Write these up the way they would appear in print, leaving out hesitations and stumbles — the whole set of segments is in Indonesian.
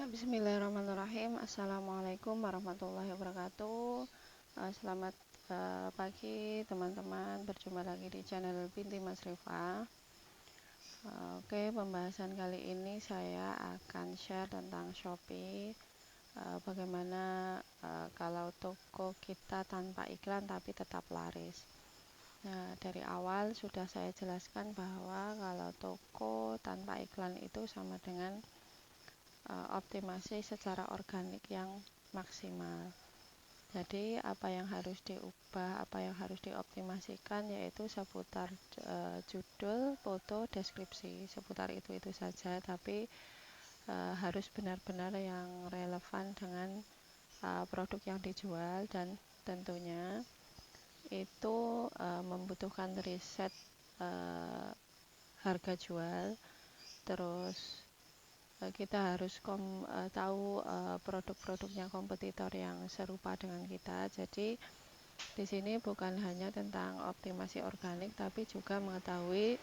Bismillahirrahmanirrahim. Assalamualaikum warahmatullahi wabarakatuh. Selamat pagi teman-teman. Berjumpa lagi di channel Binti Mas Rifa. Oke, pembahasan kali ini saya akan share tentang Shopee. Bagaimana kalau toko kita tanpa iklan tapi tetap laris. Nah, dari awal sudah saya jelaskan bahwa kalau toko tanpa iklan itu sama dengan optimasi secara organik yang maksimal. Jadi apa yang harus diubah, apa yang harus dioptimasikan yaitu seputar judul, foto, deskripsi, seputar itu saja. Tapi harus benar-benar yang relevan dengan produk yang dijual, dan tentunya itu membutuhkan riset harga jual. Terus kita harus tahu produk-produknya kompetitor yang serupa dengan kita. Jadi di sini bukan hanya tentang optimasi organik, tapi juga mengetahui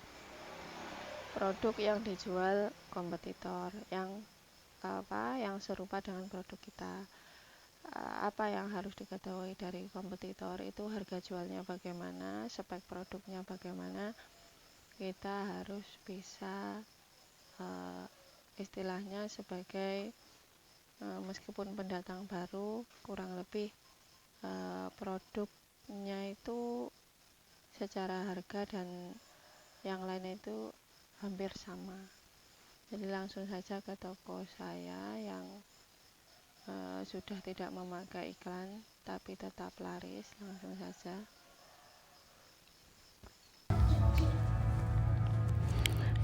produk yang dijual kompetitor yang serupa dengan produk kita. Apa yang harus diketahui dari kompetitor itu harga jualnya bagaimana, spek produknya bagaimana. Kita harus bisa istilahnya sebagai meskipun pendatang baru, kurang lebih produknya itu secara harga dan yang lain itu hampir sama. Jadi langsung saja ke toko saya yang sudah tidak memakai iklan tapi tetap laris. Langsung saja.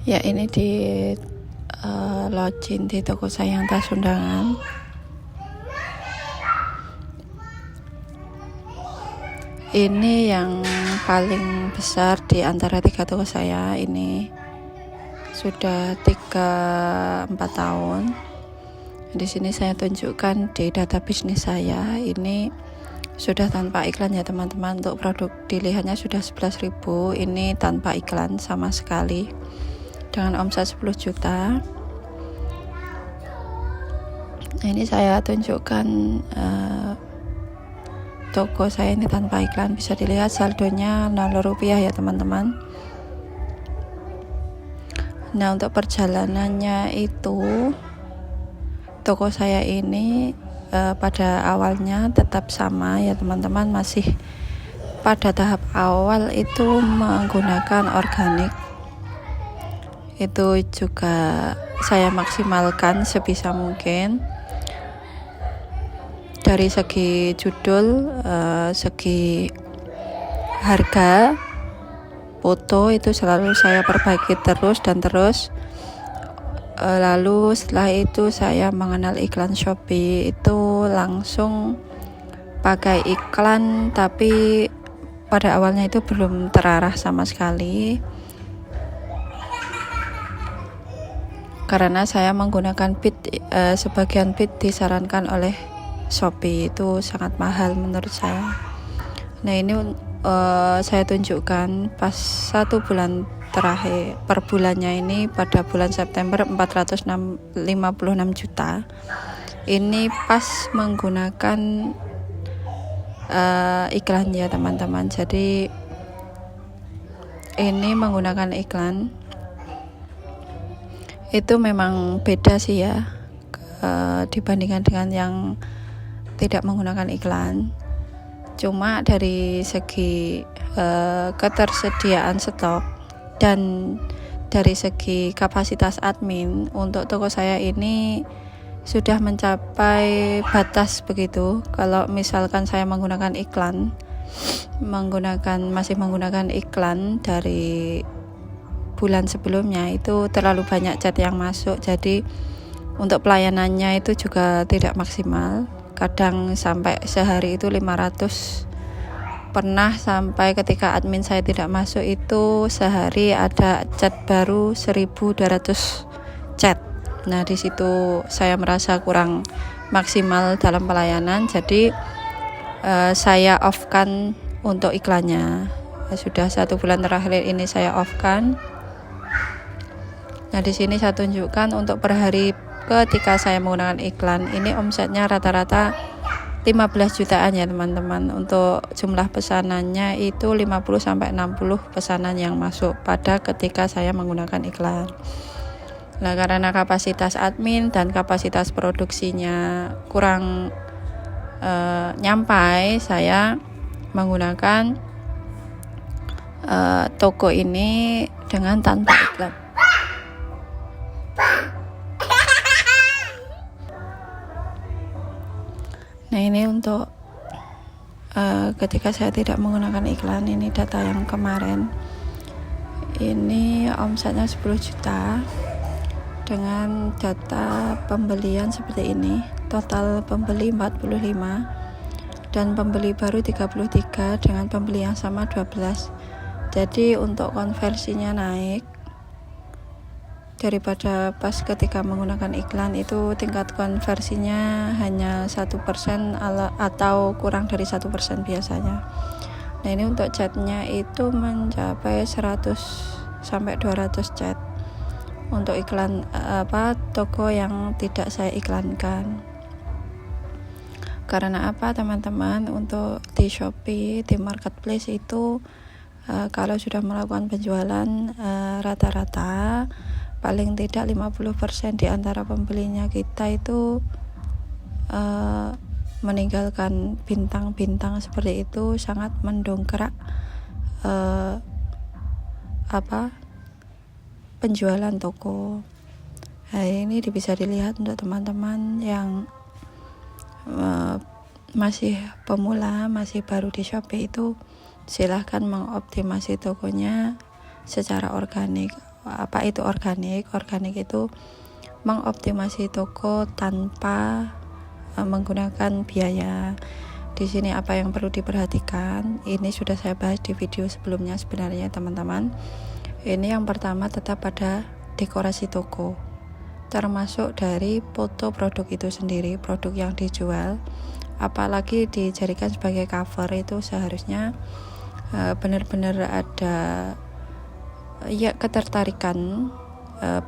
Ya, ini di login di toko saya yang tas undangan. Ini yang paling besar di antara 3 toko saya. Ini sudah 3-4 tahun. Di sini saya tunjukkan di data bisnis saya. Ini sudah tanpa iklan ya teman-teman. Untuk produk dilihatnya sudah 11.000. Ini tanpa iklan sama sekali, dengan omset 10 juta. Ini saya tunjukkan toko saya ini tanpa iklan. Bisa dilihat saldonya 0 rupiah ya teman-teman. Nah, untuk perjalanannya itu toko saya ini pada awalnya tetap sama ya teman-teman. Masih pada tahap awal itu menggunakan organik. Itu juga saya maksimalkan sebisa mungkin. Dari segi judul, segi harga, foto itu selalu saya perbaiki terus. Lalu setelah itu saya mengenal iklan Shopee, itu langsung pakai iklan, tapi pada awalnya itu belum terarah sama sekali. Karena saya menggunakan bid, sebagian bid disarankan oleh Shopee, itu sangat mahal menurut saya. Nah, ini saya tunjukkan pas 1 bulan terakhir, per bulannya ini pada bulan September 456 juta. Ini pas menggunakan iklan ya teman-teman. Jadi ini menggunakan iklan itu memang beda sih ya dibandingkan dengan yang tidak menggunakan iklan. Cuma dari segi ketersediaan stok dan dari segi kapasitas admin, untuk toko saya ini sudah mencapai batas begitu. Kalau misalkan saya menggunakan iklan, masih menggunakan iklan dari bulan sebelumnya, itu terlalu banyak chat yang masuk. Jadi untuk pelayanannya itu juga tidak maksimal. Kadang sampai sehari itu 500. Pernah sampai ketika admin saya tidak masuk itu sehari ada chat baru 1.200 chat. Nah, di situ saya merasa kurang maksimal dalam pelayanan. Jadi saya off-kan untuk iklannya. Sudah 1 bulan terakhir ini saya off-kan. Nah, di sini saya tunjukkan untuk per hari ketika saya menggunakan iklan ini omsetnya rata-rata 15 jutaan ya teman-teman. Untuk jumlah pesanannya itu 50-60 pesanan yang masuk pada ketika saya menggunakan iklan. Nah, karena kapasitas admin dan kapasitas produksinya kurang nyampai, saya menggunakan toko ini dengan tanpa iklan. Nah, ini untuk ketika saya tidak menggunakan iklan. Ini data yang kemarin. Ini omsetnya 10 juta dengan data pembelian seperti ini. Total pembeli 45 dan pembeli baru 33 dengan pembeli yang sama 12. Jadi untuk konversinya naik daripada pas ketika menggunakan iklan. Itu tingkat konversinya hanya 1% atau kurang dari 1% biasanya. Nah, ini untuk chatnya itu mencapai 100 sampai 200 chat untuk iklan toko yang tidak saya iklankan. Karena apa teman-teman, untuk di Shopee, di marketplace itu kalau sudah melakukan penjualan rata-rata paling tidak 50% di antara pembelinya kita itu meninggalkan bintang-bintang seperti itu, sangat mendongkrak penjualan toko. Nah, ini bisa dilihat untuk teman-teman yang masih pemula, masih baru di Shopee itu silahkan mengoptimasi tokonya secara organik. Apa itu organik? Organik itu mengoptimasi toko tanpa menggunakan biaya. Di sini apa yang perlu diperhatikan? Ini sudah saya bahas di video sebelumnya sebenarnya teman-teman. Ini yang pertama tetap pada dekorasi toko, termasuk dari foto produk itu sendiri, produk yang dijual. Apalagi dijadikan sebagai cover, itu seharusnya benar-benar ada ketertarikan,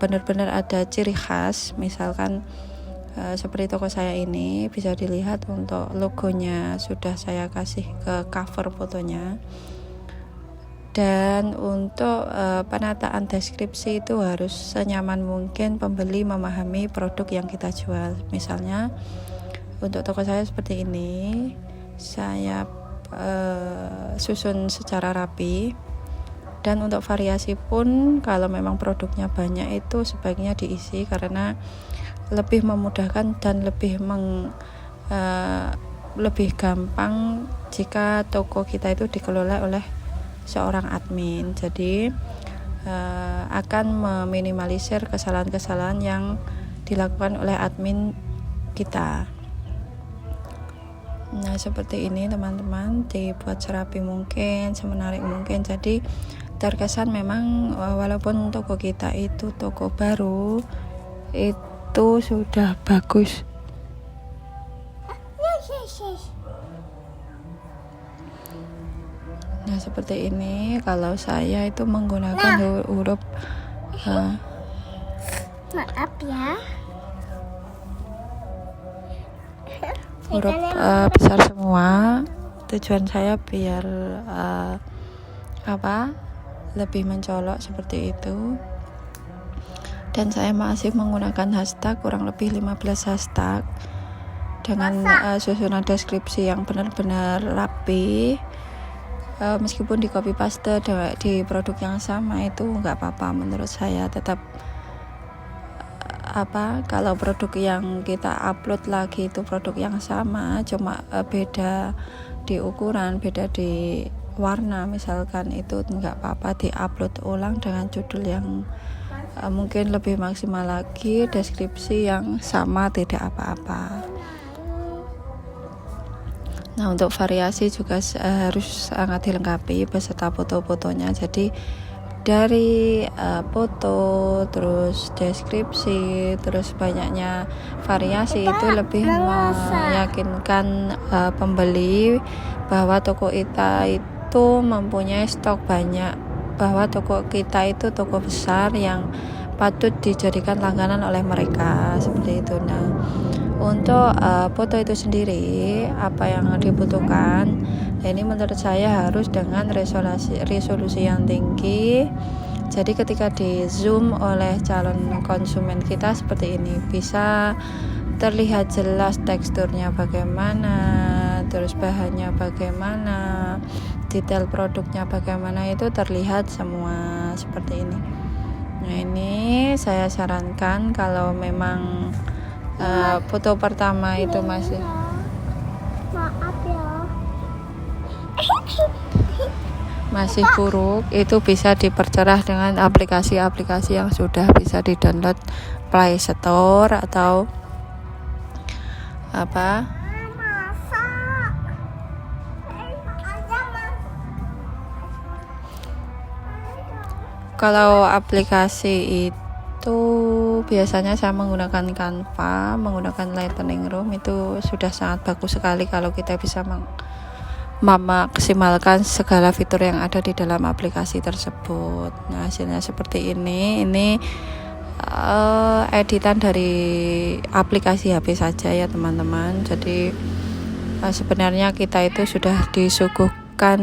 benar-benar ada ciri khas. Misalkan seperti toko saya ini bisa dilihat untuk logonya sudah saya kasih ke cover fotonya. Dan untuk penataan deskripsi itu harus senyaman mungkin pembeli memahami produk yang kita jual. Misalnya untuk toko saya seperti ini, saya susun secara rapi. Dan untuk variasi pun kalau memang produknya banyak itu sebaiknya diisi, karena lebih memudahkan dan lebih gampang jika toko kita itu dikelola oleh seorang admin. Jadi akan meminimalisir kesalahan-kesalahan yang dilakukan oleh admin kita. Nah, seperti ini teman-teman, dibuat serapi mungkin, semenarik mungkin. Jadi terkesan memang walaupun toko kita itu toko baru, itu sudah bagus. Nah, seperti ini. Kalau saya itu menggunakan huruf maaf ya, huruf besar semua. Tujuan saya biar lebih mencolok seperti itu. Dan saya masih menggunakan hashtag, kurang lebih 15 hashtag dengan susunan deskripsi yang benar-benar rapi. Meskipun di copy paste di produk yang sama itu nggak apa-apa menurut saya. Tetap kalau produk yang kita upload lagi itu produk yang sama, cuma beda di ukuran, beda di warna misalkan, itu nggak apa-apa, di-upload ulang dengan judul yang mungkin lebih maksimal lagi, deskripsi yang sama, tidak apa-apa. Nah, untuk variasi juga harus sangat dilengkapi beserta foto-fotonya. Jadi dari foto, terus deskripsi, terus banyaknya variasi itu lebih meyakinkan pembeli bahwa toko kita itu mempunyai stok banyak, bahwa toko kita itu toko besar yang patut dijadikan langganan oleh mereka seperti itu. Nah, untuk foto itu sendiri apa yang dibutuhkan, ini menurut saya harus dengan resolusi yang tinggi. Jadi ketika di zoom oleh calon konsumen kita seperti ini, bisa terlihat jelas teksturnya bagaimana, terus bahannya bagaimana, detail produknya bagaimana, itu terlihat semua seperti ini. Nah, ini saya sarankan kalau memang foto pertama itu masih masih buruk, itu bisa dipercerah dengan aplikasi-aplikasi yang sudah bisa di-download Play Store atau apa. Kalau aplikasi itu biasanya saya menggunakan Canva, menggunakan Lightning Room, itu sudah sangat bagus sekali kalau kita bisa memaksimalkan segala fitur yang ada di dalam aplikasi tersebut. Nah, hasilnya seperti ini. Ini editan dari aplikasi HP saja ya teman-teman. Jadi sebenarnya kita itu sudah disuguhkan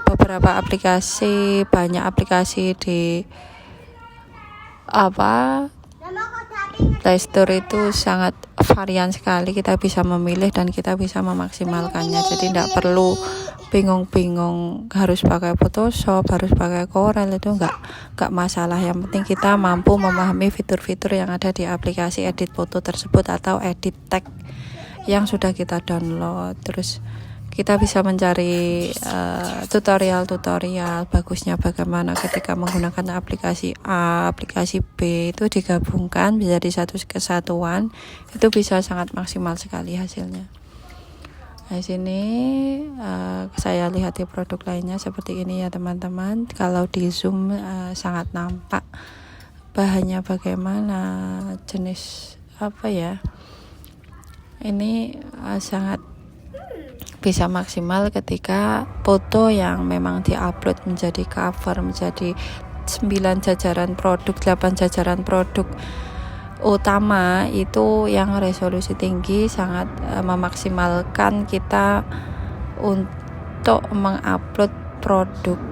beberapa aplikasi, banyak aplikasi di Play Store itu sangat varian sekali, kita bisa memilih dan kita bisa memaksimalkannya. Jadi tidak perlu bingung-bingung harus pakai Photoshop, harus pakai Corel, itu enggak masalah. Yang penting kita mampu memahami fitur-fitur yang ada di aplikasi edit foto tersebut atau edit tag yang sudah kita download. Terus kita bisa mencari tutorial bagusnya bagaimana ketika menggunakan aplikasi A, aplikasi B itu digabungkan menjadi satu kesatuan, itu bisa sangat maksimal sekali hasilnya. Nah, sini saya lihat di produk lainnya seperti ini ya teman-teman. Kalau di zoom sangat nampak bahannya bagaimana, jenis apa ya. Ini sangat bisa maksimal ketika foto yang memang diupload menjadi cover, menjadi 9 jajaran produk, 8 jajaran produk utama, itu yang resolusi tinggi sangat memaksimalkan kita untuk mengupload produk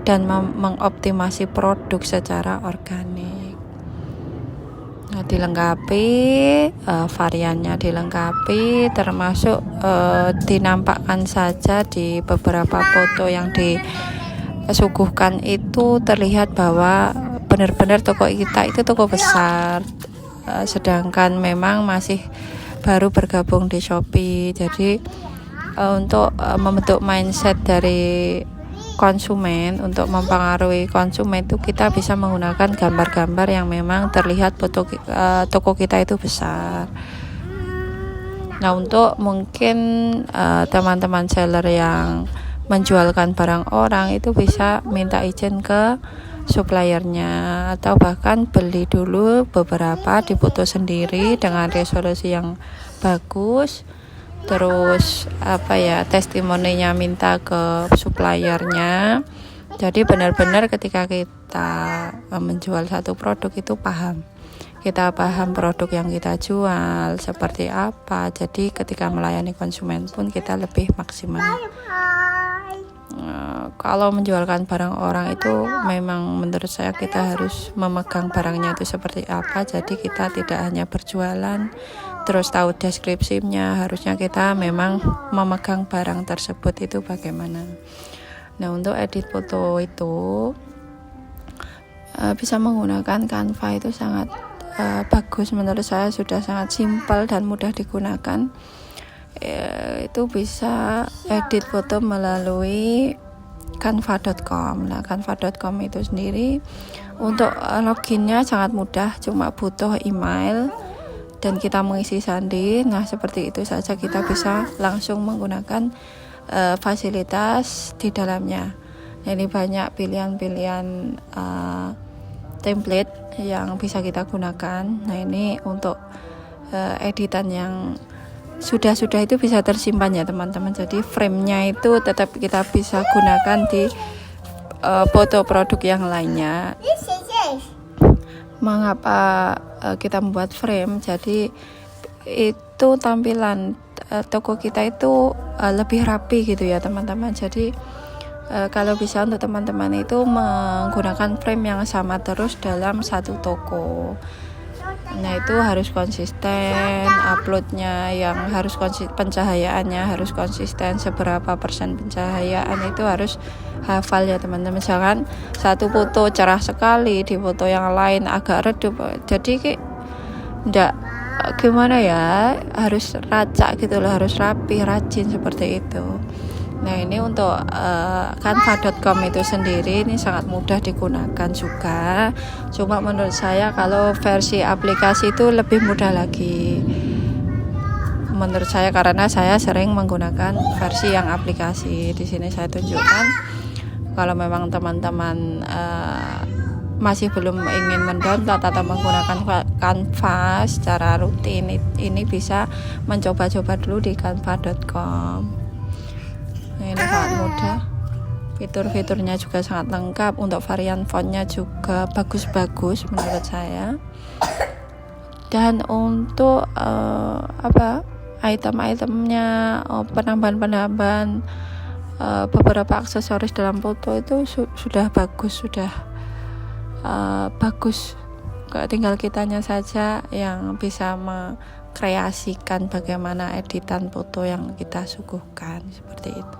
dan mengoptimasi produk secara organik. Nah, dilengkapi variannya dilengkapi, termasuk dinampakkan saja di beberapa foto yang disuguhkan itu terlihat bahwa benar-benar toko kita itu toko besar, sedangkan memang masih baru bergabung di Shopee. Jadi untuk membentuk mindset dari konsumen, untuk mempengaruhi konsumen itu kita bisa menggunakan gambar-gambar yang memang terlihat toko kita itu besar. Nah, untuk mungkin teman-teman seller yang menjualkan barang orang itu bisa minta izin ke suppliernya, atau bahkan beli dulu beberapa, dipoto sendiri dengan resolusi yang bagus. Terus testimoninya minta ke suppliernya. Jadi benar-benar ketika kita menjual satu produk itu kita paham produk yang kita jual seperti apa. Jadi ketika melayani konsumen pun kita lebih maksimal. Kalau menjualkan barang orang itu memang menurut saya kita harus memegang barangnya itu seperti apa. Jadi kita tidak hanya berjualan terus tahu deskripsinya, harusnya kita memang memegang barang tersebut itu bagaimana. Nah, untuk edit foto itu bisa menggunakan Canva, itu sangat bagus menurut saya, sudah sangat simpel dan mudah digunakan. Itu bisa edit foto melalui canva.com. Nah, canva.com itu sendiri untuk loginnya sangat mudah, cuma butuh email dan kita mengisi sandi. Nah, seperti itu saja kita bisa langsung menggunakan fasilitas di dalamnya. Jadi banyak pilihan-pilihan template yang bisa kita gunakan. Nah, ini untuk editan yang sudah itu bisa tersimpan ya teman-teman. Jadi frame-nya itu tetap kita bisa gunakan di foto produk yang lainnya. Mengapa kita membuat frame? Jadi itu tampilan toko kita itu lebih rapi gitu ya teman-teman. Jadi kalau bisa untuk teman-teman itu menggunakan frame yang sama terus dalam satu toko. Nah itu harus konsisten, uploadnya yang harus pencahayaannya harus konsisten, seberapa persen pencahayaan itu harus hafal ya teman-teman. Misalkan satu foto cerah sekali, di foto yang lain agak redup, jadi kayak ndak gimana ya, harus racak gitu loh, harus rapi, rajin seperti itu. Nah ini untuk canva.com itu sendiri ini sangat mudah digunakan juga. Cuma menurut saya kalau versi aplikasi itu lebih mudah lagi. Menurut saya karena saya sering menggunakan versi yang aplikasi. Di sini saya tunjukkan kalau memang teman-teman masih belum ingin mendownload atau menggunakan Canva secara rutin, ini bisa mencoba-coba dulu di canva.com. Ini sangat mudah, fitur-fiturnya juga sangat lengkap, untuk varian fontnya juga bagus-bagus menurut saya. Dan untuk item-itemnya, penambahan-penambahan beberapa aksesoris dalam foto itu sudah bagus, bagus. Tinggal kitanya saja yang bisa mengkreasikan bagaimana editan foto yang kita suguhkan, seperti itu.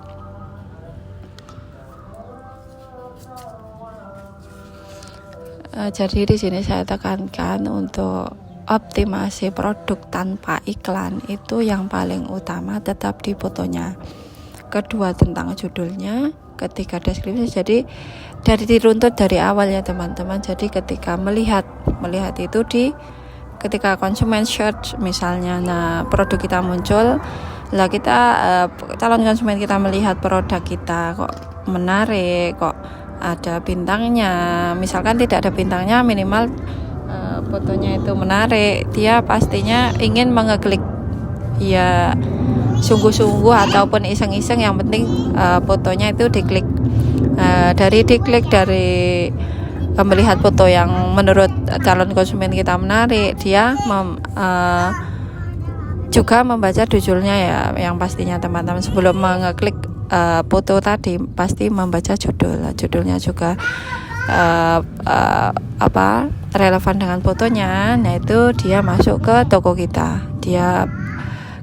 Jadi di sini saya tekankan untuk optimasi produk tanpa iklan itu yang paling utama tetap di fotonya. Kedua tentang judulnya, ketiga deskripsi. Jadi dari diruntut dari awal ya teman-teman. Jadi ketika melihat itu ketika konsumen search misalnya, nah produk kita muncul, lah kita calon konsumen kita melihat produk kita kok menarik, kok ada bintangnya. Misalkan tidak ada bintangnya, minimal fotonya itu menarik, dia pastinya ingin mengeklik ya, sungguh-sungguh ataupun iseng-iseng, yang penting fotonya itu diklik. Dari melihat foto yang menurut calon konsumen kita menarik, dia juga membaca judulnya ya, yang pastinya teman-teman sebelum mengeklik foto tadi pasti membaca judulnya juga relevan dengan fotonya. Nah itu dia masuk ke toko kita,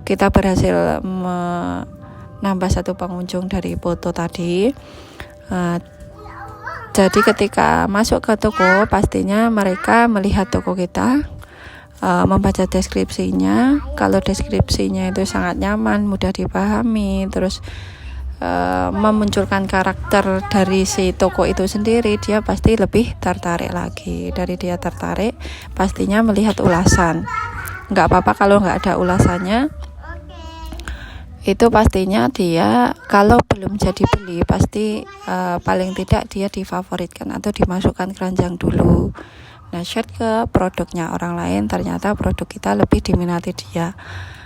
kita berhasil menambah satu pengunjung dari foto tadi. Jadi ketika masuk ke toko pastinya mereka melihat toko kita, membaca deskripsinya. Kalau deskripsinya itu sangat nyaman, mudah dipahami, terus memunculkan karakter dari si toko itu sendiri, dia pasti lebih tertarik lagi. Dari dia tertarik pastinya melihat ulasan. Nggak apa-apa kalau nggak ada ulasannya, itu pastinya dia kalau belum jadi beli pasti paling tidak dia difavoritkan atau dimasukkan keranjang dulu. Nah share ke produknya orang lain, ternyata produk kita lebih diminati dia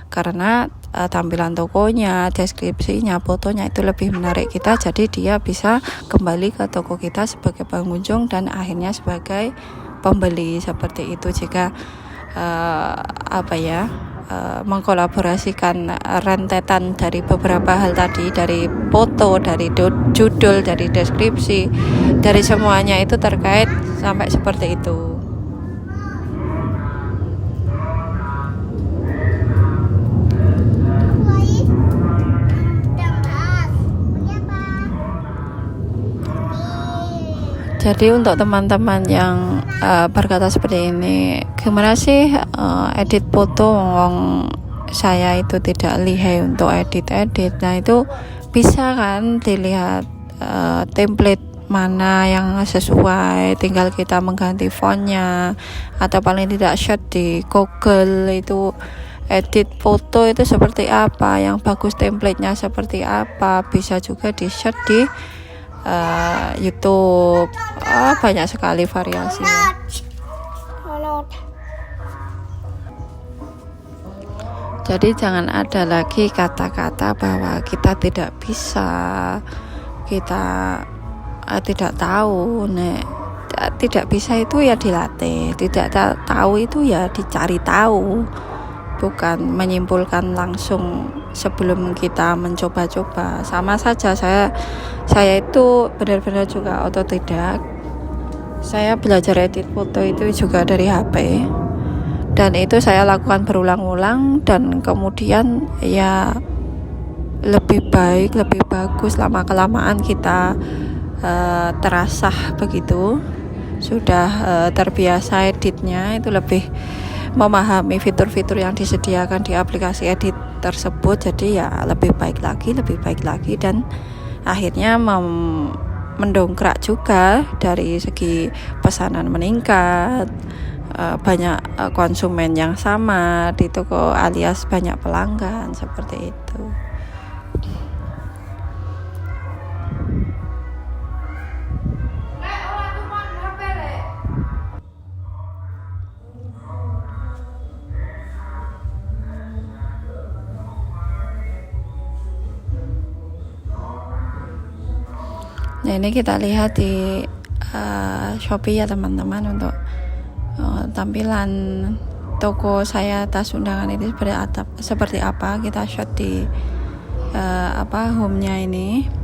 karena tampilan tokonya, deskripsinya, fotonya itu lebih menarik kita. Jadi dia bisa kembali ke toko kita sebagai pengunjung dan akhirnya sebagai pembeli, seperti itu. Jika mengkolaborasikan rentetan dari beberapa hal tadi, dari foto, dari judul, dari deskripsi, dari semuanya itu terkait sampai seperti itu. Jadi untuk teman-teman yang berkata seperti ini, gimana sih edit foto, saya itu tidak lihai untuk edit. Nah itu bisa kan dilihat template mana yang sesuai, tinggal kita mengganti fontnya, atau paling tidak search di Google itu edit foto itu seperti apa, yang bagus templatenya seperti apa. Bisa juga di search di YouTube, banyak sekali variasinya. Jadi jangan ada lagi kata-kata bahwa kita tidak bisa, kita tidak tahu. Tidak bisa itu ya dilatih, tidak tahu itu ya dicari tahu, bukan menyimpulkan langsung sebelum kita mencoba-coba. Sama saja saya itu benar-benar juga otodidak. Saya belajar edit foto itu juga dari HP, dan itu saya lakukan berulang-ulang, dan kemudian ya lebih baik, lebih bagus, lama-kelamaan kita terasah begitu, sudah terbiasa editnya, itu lebih memahami fitur-fitur yang disediakan di aplikasi edit tersebut. Jadi ya lebih baik lagi, dan akhirnya mendongkrak juga dari segi pesanan meningkat, banyak konsumen yang sama di toko, alias banyak pelanggan, seperti itu. Nah, ini kita lihat di Shopee ya teman-teman, untuk tampilan toko saya tas undangan ini seperti apa. Kita shot di home-nya ini.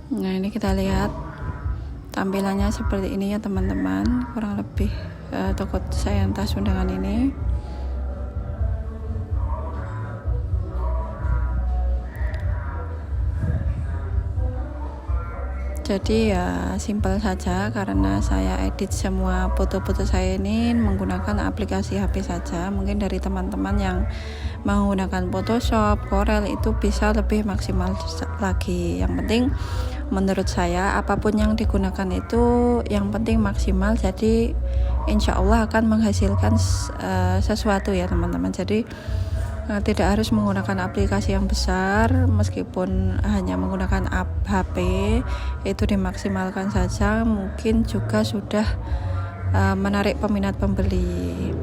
Nah, ini kita lihat tampilannya seperti ini ya teman-teman, kurang lebih toko saya tas undangan ini. Jadi ya simpel saja, karena saya edit semua foto-foto saya ini menggunakan aplikasi HP saja. Mungkin dari teman-teman yang menggunakan Photoshop, Corel itu bisa lebih maksimal lagi. Yang penting menurut saya apapun yang digunakan itu yang penting maksimal. Jadi insya Allah akan menghasilkan sesuatu ya teman-teman. Jadi tidak harus menggunakan aplikasi yang besar, meskipun hanya menggunakan HP itu dimaksimalkan saja, mungkin juga sudah menarik peminat pembeli.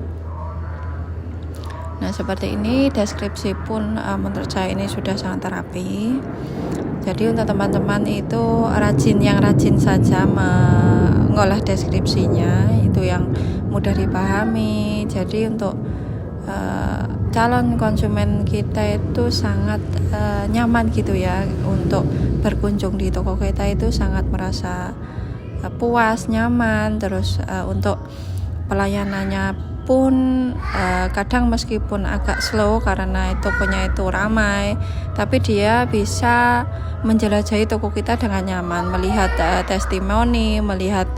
Nah, seperti ini deskripsi pun menurut saya ini sudah sangat rapi. Jadi untuk teman-teman itu yang rajin saja mengolah deskripsinya, itu yang mudah dipahami. Jadi untuk calon konsumen kita itu sangat nyaman gitu ya untuk berkunjung di toko kita, itu sangat merasa puas, nyaman. Terus untuk pelayanannya pun kadang meskipun agak slow karena tokonya itu ramai, tapi dia bisa menjelajahi toko kita dengan nyaman, melihat testimoni, melihat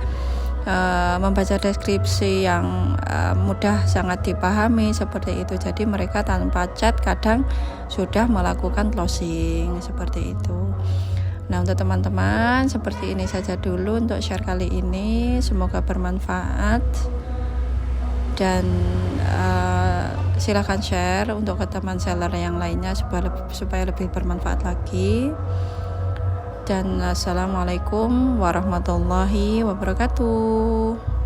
membaca deskripsi yang mudah sangat dipahami, seperti itu. Jadi mereka tanpa chat kadang sudah melakukan closing, seperti itu. Nah, untuk teman-teman seperti ini saja dulu untuk share kali ini, semoga bermanfaat, dan silakan share untuk ke teman seller yang lainnya supaya lebih bermanfaat lagi. Dan assalamualaikum warahmatullahi wabarakatuh.